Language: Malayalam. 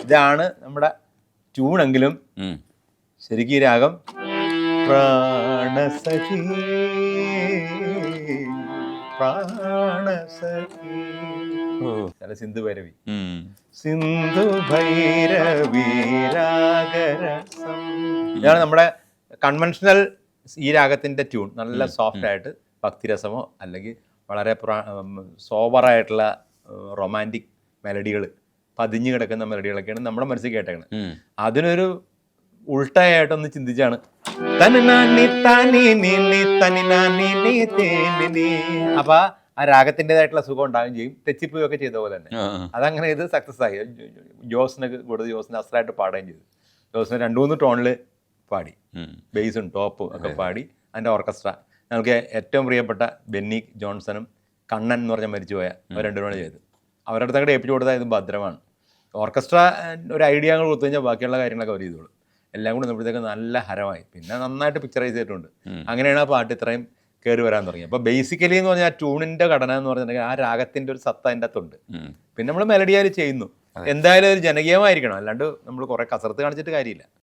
ഇതാണ് നമ്മുടെ ട്യൂണെങ്കിലും ശരിക്കും ഈ രാഗം പ്രാണസഖി പ്രാണസഖി ചില സിന്ധു ഭൈരവി സിന്ധു ഭൈരവി രാഗരസം. ഇതാണ് നമ്മുടെ കൺവെൻഷണൽ ഈ രാഗത്തിന്റെ ട്യൂൺ. നല്ല സോഫ്റ്റ് ആയിട്ട് ഭക്തിരസമോ അല്ലെങ്കിൽ വളരെ സോബറായിട്ടുള്ള റൊമാൻറ്റിക് മെലഡികൾ, പതിഞ്ഞു കിടക്കുന്ന മെലഡികളൊക്കെയാണ് നമ്മുടെ മനസ്സിൽ കേട്ടേക്കണത്. അതിനൊരു ഉൾട്ടായിട്ടൊന്ന് ചിന്തിച്ചാണ് അപ്പൊ ആ രാഗത്തിൻ്റെതായിട്ടുള്ള സുഖം ഉണ്ടാകുകയും ചെയ്യും. തെച്ചിപ്പോയൊക്കെ ചെയ്ത പോലെ തന്നെ അതങ്ങനെ ഇത് സക്സസ് ആയി. ജോസിനൊക്കെ കൊടുത്ത് ജോസിന് അസലായിട്ട് പാടുകയും ചെയ്തു. ജോസിന് 2-3 ടോണിൽ പാടി, ബേസും ടോപ്പും ഒക്കെ പാടി. അതിൻ്റെ ഓർക്കസ്ട്ര ഞങ്ങൾക്ക് ഏറ്റവും പ്രിയപ്പെട്ട ബെന്നി ജോൺസണും കണ്ണൻ എന്ന് പറഞ്ഞാൽ മരിച്ചുപോയ അവർ രണ്ടുപേരും ചെയ്തു. അവരുടെ അടുത്തങ്ങോട്ട് ഏൽപ്പിച്ചു കൊടുത്താൽ ഇത് ഭദ്രമാണ്. ഓർക്കസ്ട്ര ഒരു ഐഡിയ അങ്ങ് കൊടുത്തു കഴിഞ്ഞാൽ ബാക്കിയുള്ള കാര്യങ്ങളൊക്കെ അവർ ചെയ്തോളൂ. എല്ലാം കൂടി നമ്മളത്തേക്ക് നല്ല ഹരമായി, പിന്നെ നന്നായിട്ട് പിക്ചറൈസ് ചെയ്തിട്ടുണ്ട്. അങ്ങനെയാണ് ആ പാട്ട് ഇത്രയും കയറി വരാൻ തുടങ്ങി. അപ്പോൾ ബേസിക്കലി എന്ന് പറഞ്ഞാൽ ആ ട്യൂണിൻ്റെ ഘടന എന്ന് പറഞ്ഞിട്ടുണ്ടെങ്കിൽ ആ രാഗത്തിൻ്റെ ഒരു സത്ത അതിൻ്റെ അകത്തുണ്ട്. പിന്നെ നമ്മൾ മെലഡിയാൽ ചെയ്യുന്നു. എന്തായാലും ഒരു ജനകീയമായിരിക്കണം, അല്ലാണ്ട് നമ്മൾ കുറേ കസർത്ത് കാണിച്ചിട്ട് കാര്യമില്ല.